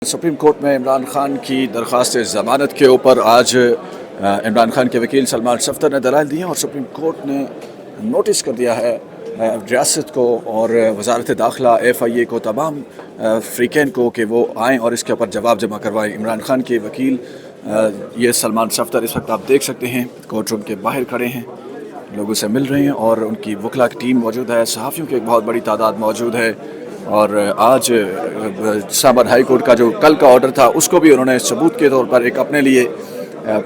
Supreme court में इमरान खान की दरख्वास्त ज़मानत के ऊपर आज इमरान खान के वकील सलमान सफ्दर ने दलाइल दिए और सुप्रीम कोर्ट ने नोटिस कर दिया है रियासत को और वजारत दाखिला FIA को तमाम फ़रीक़ैन को कि वो आएँ और इसके ऊपर जवाब जमा करवाएँ। इमरान खान के वकील ये सलमान सफ्दर इस वक्त आप देख सकते हैं कोर्ट रूम के बाहर खड़े हैं, लोगों से मिल रहे हैं और उनकी वकला की टीम मौजूद है, सहाफ़ियों की एक बहुत बड़ी तादाद मौजूद है। और आज इस्लामाबाद हाई कोर्ट का जो कल का ऑर्डर था उसको भी उन्होंने सबूत के तौर पर एक अपने लिए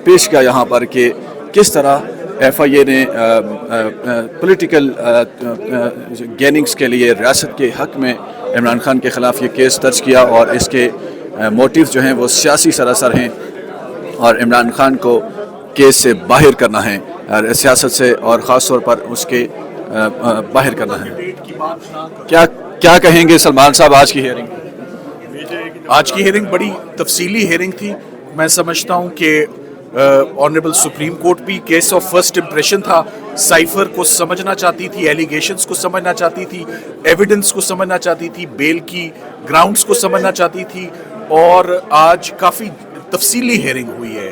पेश किया यहाँ पर कि किस तरह FIA ने पॉलिटिकल गेनिंग्स के लिए रियासत के हक़ में इमरान खान के ख़िलाफ़ ये केस दर्ज किया और इसके मोटिव जो हैं वो सियासी सरासर हैं और इमरान खान को केस से बाहर करना है, सियासत से और ख़ास तौर पर उसके बाहर करना है। क्या कहेंगे सलमान साहब आज की हेयरिंग? आज की हेयरिंग बड़ी तफसीली हेयरिंग थी। मैं समझता हूँ कि ऑनरेबल सुप्रीम कोर्ट भी केस ऑफ फर्स्ट इम्प्रेशन था, साइफर को समझना चाहती थी, एलिगेशंस को समझना चाहती थी, एविडेंस को समझना चाहती थी, बेल की ग्राउंड्स को समझना चाहती थी और आज काफ़ी तफसीली हेयरिंग हुई है।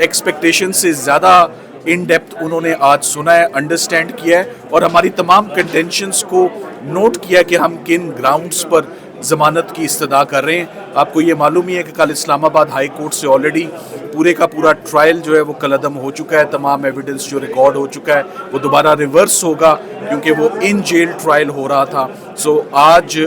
एक्सपेक्टेशन से ज़्यादा इन डेप्थ उन्होंने आज सुना है, अंडरस्टैंड किया है और हमारी तमाम कंटेंशंस को नोट किया कि हम किन ग्राउंड्स पर ज़मानत की इस्तदा कर रहे हैं। आपको ये मालूम ही है कि कल इस्लामाबाद हाई कोर्ट से ऑलरेडी पूरे का पूरा ट्रायल जो है वो कलअदम हो चुका है, तमाम एविडेंस जो रिकॉर्ड हो चुका है वो दोबारा रिवर्स होगा क्योंकि वो इन जेल ट्रायल हो रहा था। सो आज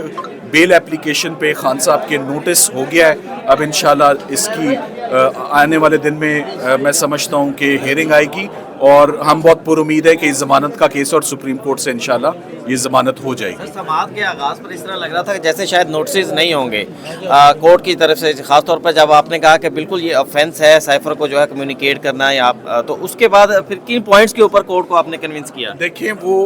बेल एप्लीकेशन पे खान साहब के नोटिस हो गया है। अब इंशाल्लाह इसकी आने वाले दिन में मैं समझता हूँ कि हेयरिंग आएगी और हम बहुत पुरुमीद है कि इस ज़मानत का केस और सुप्रीम कोर्ट से इंशाल्लाह ये ज़मानत हो जाएगी। समाअत के आगाज़ पर इस तरह लग रहा था कि जैसे शायद नोटिस नहीं होंगे कोर्ट की तरफ से, खास तौर पर जब आपने कहा कि बिल्कुल ये ऑफेंस है साइफर को जो है कम्युनिकेट करना है आप, तो उसके बाद फिर किन पॉइंट्स के ऊपर कोर्ट को आपने कन्विंस किया? देखिए वो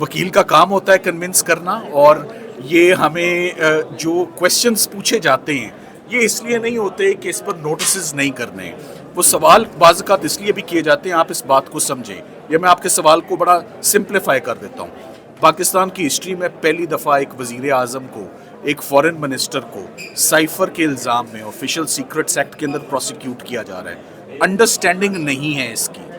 वकील का काम होता है कन्विंस करना और ये हमें जो क्वेश्चंस पूछे जाते हैं ये इसलिए नहीं होते कि इस पर नोटिस नहीं करने हैं, वो सवाल बाज़ इसलिए भी किए जाते हैं, आप इस बात को समझें। ये मैं आपके सवाल को बड़ा सिंप्लीफाई कर देता हूँ। पाकिस्तान की हिस्ट्री में पहली दफ़ा एक वज़ीर आज़म को, एक फॉरेन मिनिस्टर को साइफर के इल्ज़ाम में ऑफिशियल सीक्रेट्स एक्ट के अंदर प्रोसिक्यूट किया जा रहा है। अंडरस्टैंडिंग नहीं है इसकी,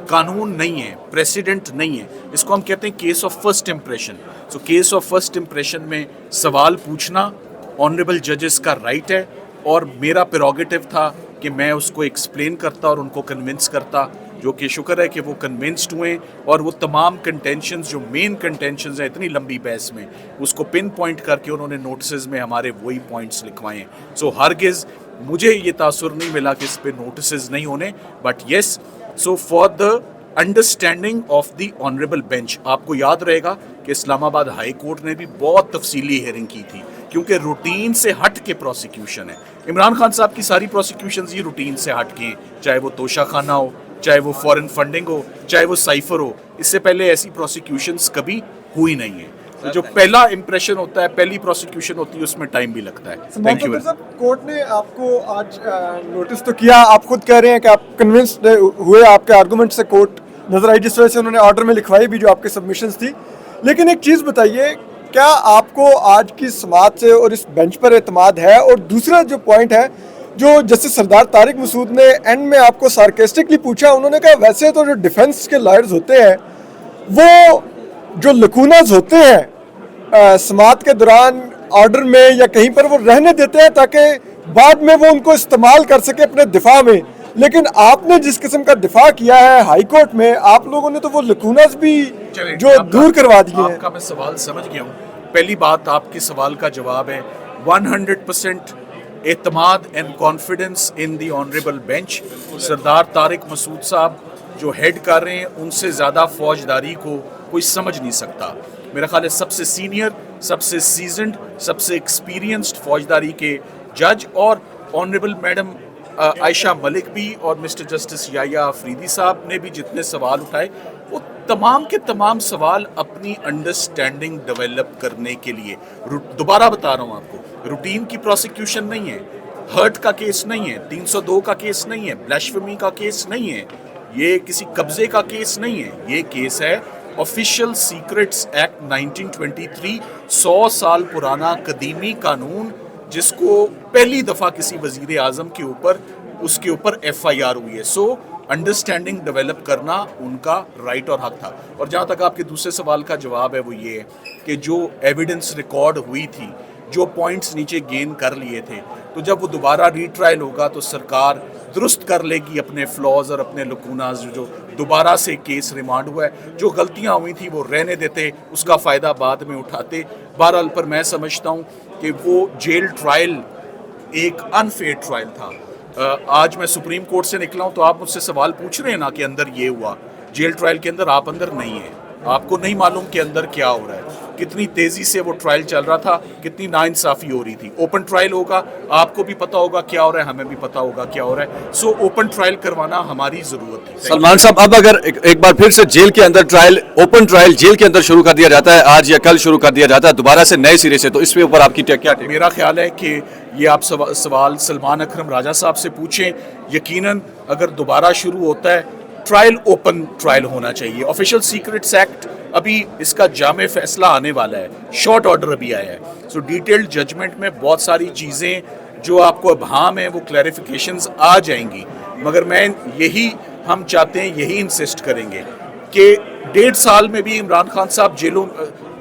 कानून नहीं है, प्रेसिडेंट नहीं है, इसको हम कहते हैं case of first impression. So case of first impression में सवाल पूछना ऑनरेबल जजेस का राइट है और मेरा प्रेरोगेटिव था कि मैं उसको एक्सप्लेन करता और उनको कन्विंस करता, जो कि शुक्र है कि वो कन्विंस्ड हुए और वो तमाम कंटेंशंस जो मेन कंटेंशंस हैं इतनी लंबी बहस में उसको पिन पॉइंट करके उन्होंने नोटिस में हमारे वही पॉइंट्स लिखवाए हैं। सो हरगिज़ मुझे ये तासुर नहीं मिला कि इस पर नोटिस नहीं होने, but yes, so for the understanding of the honourable bench, आपको याद रहेगा कि इस्लामाबाद हाई कोर्ट ने भी बहुत तफसीली हेयरिंग की थी क्योंकि रूटीन से हट के प्रोसिक्यूशन है। इमरान खान साहब की सारी प्रोसिक्यूशंस ये रूटीन से हट के हैं, चाहे वो तोशा खाना हो, चाहे वो फॉरेन फंडिंग हो, चाहे वो साइफर हो। इससे पहले ऐसी प्रोसिक्यूशंस कभी हुई नहीं है। तो जो पहला इंप्रेशन होता है, पहली प्रोसिक्यूशन होती है, उसमें टाइम भी लगता है। Thank you. कोर्ट ने आपको आज नोटिस तो किया, आप खुद कह रहे हैं कि आप कन्विंस्ड हुए, आपके आर्गूमेंट से कोर्ट नजर आई जिस वजह से उन्होंने ऑर्डर में लिखवाई भी जो आपके सबमिशंस थी। लेकिन एक चीज़ बताइए, क्या आपको आज की समाअत से और इस बेंच पर एतमाद है? और दूसरा जो पॉइंट है जो जस्टिस सरदार तारिक मसूद ने एंड में आपको सार्केस्टिकली पूछा, उन्होंने कहा वैसे तो जो डिफेंस के लॉयर्स होते हैं वो जो लकूनाज होते हैं समाअत के दौरान ऑर्डर में या कहीं पर वो रहने देते हैं ताकि बाद में वो उनको इस्तेमाल कर सके अपने दिफा में, लेकिन आपने जिस किस्म का दिफा किया है हाई कोर्ट में, आप लोगों ने तो वो लकूनाज भी जो दूर करवा दिए हैं। आपका मैं सवाल समझ गया हूँ। पहली बात, आपके सवाल का जवाब है 100% एतमाद and confidence in the honourable bench. Sardar Tariq Masood साहब जो हेड कर रहे हैं उनसे ज़्यादा फौजदारी को कोई समझ नहीं सकता। मेरा ख्याल है सबसे सीनियर, सबसे सीजनड, सबसे एक्सपीरियंस्ड फौजदारी के जज और ऑनरेबल मैडम आयशा मलिक भी और मिस्टर जस्टिस याया अफरीदी साहब ने भी जितने सवाल उठाए वो तमाम के तमाम सवाल अपनी अंडरस्टैंडिंग डेवलप करने के लिए, दोबारा बता रहा हूँ आपको, रूटीन की प्रोसिक्यूशन नहीं है, हर्ट का केस नहीं है, 302 का केस नहीं है, ब्लैस्फेमी का केस नहीं है, ये किसी कब्जे का केस नहीं है, ये केस है ऑफिशियल सीक्रेट्स एक्ट 1923, 100 साल पुराना कदीमी कानून جس کو پہلی دفعہ کسی وزیر اعظم کے اوپر اس کے اوپر FIR ہوئی ہے. سو انڈرسٹینڈنگ ڈیولپ کرنا ان کا رائٹ اور حق تھا. اور جہاں تک آپ کے دوسرے سوال کا جواب ہے وہ یہ ہے کہ جو ایویڈنس ریکارڈ ہوئی تھی, جو پوائنٹس نیچے گین کر لیے تھے, تو جب وہ دوبارہ ری ٹرائل ہوگا تو سرکار درست کر لے گی اپنے فلاز اور اپنے لکوناز. جو دوبارہ سے کیس ریمانڈ ہوا ہے, جو غلطیاں ہوئی تھیں وہ رہنے دیتے, اس کا فائدہ بعد میں اٹھاتے. بہرحال پر میں سمجھتا ہوں کہ وہ جیل ٹرائل ایک انفیئر ٹرائل تھا. آج میں سپریم کورٹ سے نکلا ہوں تو آپ مجھ سے سوال پوچھ رہے ہیں نا کہ اندر یہ ہوا. جیل ٹرائل کے اندر آپ اندر نہیں ہیں, آپ کو نہیں معلوم کہ اندر کیا ہو رہا ہے, کتنی تیزی سے وہ ٹرائل چل رہا تھا, کتنی ناانصافی ہو رہی تھی. اوپن ٹرائل ہوگا, آپ کو بھی پتا ہوگا کیا ہو رہا ہے, ہمیں بھی پتا ہوگا کیا ہو رہا ہے. سو اوپن ٹرائل کروانا ہماری ضرورت تھی. سلمان صاحب, اب اگر ایک بار پھر سے جیل کے اندر ٹرائل, اوپن ٹرائل جیل کے اندر شروع کر دیا جاتا ہے, آج یا کل شروع کر دیا جاتا ہے دوبارہ سے نئے سرے سے, تو اس کے اوپر آپ کی کیا ٹیک؟ میرا خیال ہے کہ یہ آپ سوال سلمان اکرم راجہ صاحب سے پوچھیں. یقیناً اگر دوبارہ شروع ہوتا ہے ٹرائل, اوپن ٹرائل ہونا چاہیے. آفیشیل سیکرٹس ایکٹ ابھی اس کا جامع فیصلہ آنے والا ہے, شارٹ آرڈر ابھی آیا ہے. سو ڈیٹیلڈ ججمنٹ میں بہت ساری چیزیں جو آپ کو ابہام ہیں وہ کلیریفیکیشنز آ جائیں گی. مگر میں یہی ہم چاہتے ہیں, یہی انسسٹ کریں گے کہ 1.5 سال میں بھی عمران خان صاحب جیلوں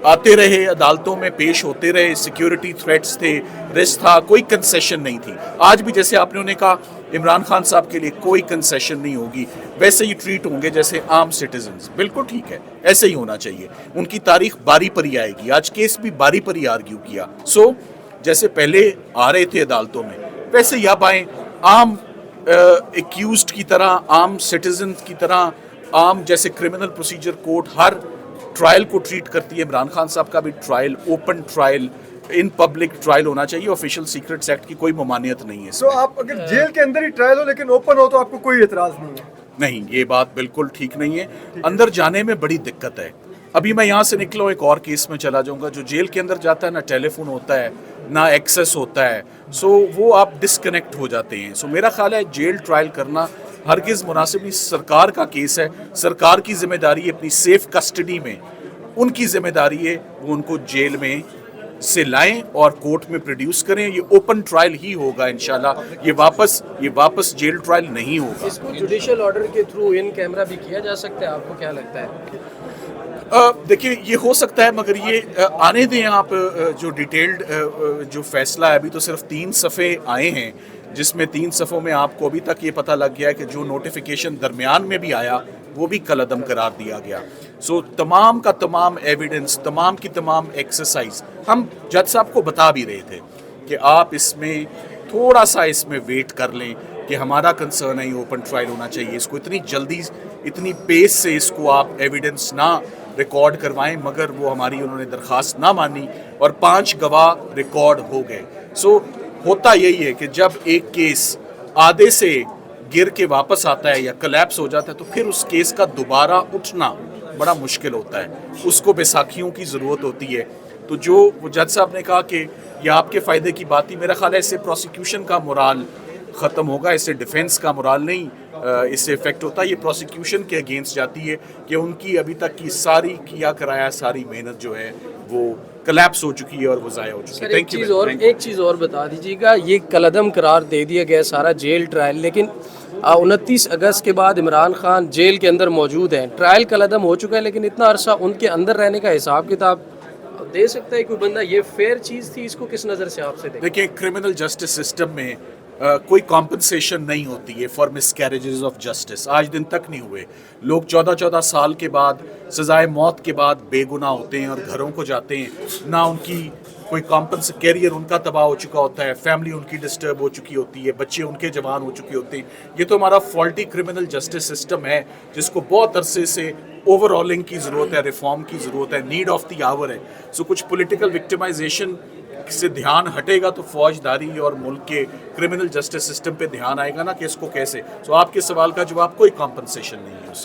آتے رہے, عدالتوں میں پیش ہوتے رہے, سیکیورٹی تھریٹس تھے, رسک تھا, کوئی کنسیشن نہیں تھی. آج بھی جیسے آپ نے کہا عمران خان صاحب کے لیے کوئی کنسیشن نہیں ہوگی, ویسے ہی ٹریٹ ہوں گے جیسے عام سٹیزنز. بالکل ٹھیک ہے, ایسے ہی ہونا چاہیے. ان کی تاریخ باری پر ہی آئے گی. آج کیس بھی باری پر ہی آرگیو کیا. سو جیسے پہلے آ رہے تھے عدالتوں میں ویسے ہی اب آئیں, عام ایکیوزڈ کی طرح, عام سٹیزن کی طرح, عام جیسے کرمنل پروسیجر کورٹ ہر ٹرائل کو ٹریٹ کرتی ہے. عمران خان صاحب کا بھی trial, open trial, in public trial ہونا چاہیے. آفیشیل سیکرٹس ایکٹ کی کوئی ممانعت نہیں ہے. تو آپ اگر جیل کے اندر ہی ٹرائل ہو لیکن اوپن ہو تو آپ کو کوئی اعتراض نہیں ہے؟ نہیں, یہ بات بالکل ٹھیک نہیں ہے. اندر جانے میں بڑی دقت ہے. ابھی میں یہاں سے نکلا ہوں, ایک اور کیس میں چلا جاؤں گا. جو جیل کے اندر جاتا ہے نہ ٹیلی فون ہوتا ہے نہ ایکسیس ہوتا ہے, سو وہ آپ ڈسکنیکٹ ہو جاتے ہیں. سو میرا خیال ہے جیل ٹرائل کرنا ہرگز مناسب نہیں. سرکار کا کیس ہے, سرکار کی ذمہ داری ہے اپنی سیف کسٹڈی میں, ان کی ذمہ داری ہے وہ ان کو جیل میں سے لائیں اور کورٹ میں پروڈیوس کریں. یہ اوپن ٹرائل ہی ہوگا انشاءاللہ. یہ واپس جیل ٹرائل نہیں ہوگا. اس کو جوڈیشل آرڈر کے تھرو ان کیمرہ بھی کیا جا سکتا ہے, آپ کو کیا لگتا ہے؟ دیکھیں یہ ہو سکتا ہے, مگر یہ آنے دیں آپ. جو ڈیٹیلڈ جو فیصلہ ہے, ابھی تو صرف 3 صفحے آئے ہیں, جس میں 3 صفحوں میں آپ کو ابھی تک یہ پتہ لگ گیا ہے کہ جو نوٹیفیکیشن درمیان میں بھی آیا وہ بھی کل عدم قرار دیا گیا. سو تمام کا تمام ایویڈنس, تمام کی تمام ایکسرسائز ہم جج صاحب کو بتا بھی رہے تھے کہ آپ اس میں تھوڑا سا اس میں ویٹ کر لیں, کہ ہمارا کنسرن ہے یہ اوپن ٹرائل ہونا چاہیے. اس کو اتنی جلدی, اتنی پیس سے اس کو آپ ایویڈنس نہ ریکارڈ کروائیں. مگر وہ ہماری انہوں نے درخواست نہ مانی اور 5 گواہ ریکارڈ ہو گئے. سو ہوتا یہی ہے کہ جب ایک کیس آدھے سے گر کے واپس آتا ہے یا کلیپس ہو جاتا ہے تو پھر اس کیس کا دوبارہ اٹھنا بڑا مشکل ہوتا ہے. اس کو بیساکھیوں کی ضرورت ہوتی ہے. تو جو وہ جج صاحب نے کہا کہ یہ آپ کے فائدے کی بات ہی, میرا خیال ہے اس سے پروسیکیوشن کا مورال ختم ہوگا, اس سے ڈیفینس کا مورال نہیں اس سے افیکٹ ہوتا. یہ پروسیکیوشن کے اگینسٹ جاتی ہے کہ ان کی ابھی تک کی ساری کیا کرایا ساری محنت جو ہے وہ کلیپس ہو چکی ہے اور وہ ضائع ہو چکی ہے. ایک چیز اور بتا دیجیے گا, یہ کالعدم قرار دے دیا گیا سارا جیل ٹرائل, لیکن 29 اگست کے بعد عمران خان جیل کے اندر موجود ہیں. ٹرائل کالعدم ہو چکا ہے, لیکن اتنا عرصہ ان کے اندر رہنے کا حساب کتاب دے سکتا ہے کوئی بندہ؟ یہ فیئر چیز تھی, اس کو کس نظر سے آپ سے دیکھیں, کرمنل جسٹس سسٹم میں کوئی کمپنسیشن نہیں ہوتی ہے for miss carriages of justice. آج دن تک نہیں ہوئے. لوگ 14 سال کے بعد, سزائے موت کے بعد بے گناہ ہوتے ہیں اور گھروں کو جاتے ہیں. نہ ان کی کوئی کیریئر ان کا تباہ ہو چکا ہوتا ہے, فیملی ان کی ڈسٹرب ہو چکی ہوتی ہے, بچے ان کے جوان ہو چکے ہوتے ہیں. یہ تو ہمارا فالٹی کرمنل جسٹس سسٹم ہے جس کو بہت عرصے سے اوور آلنگ کی ضرورت ہے, ریفارم کی ضرورت ہے, نیڈ آف دی آور ہے. سو کچھ پولیٹیکل وکٹمائزیشن سے دھیان ہٹے گا تو فوجداری اور ملک کے کرمنل جسٹس سسٹم پہ دھیان آئے گا نا کہ اس کو کیسے. سو آپ کے سوال کا جواب, کوئی کمپنسیشن نہیں ہے اس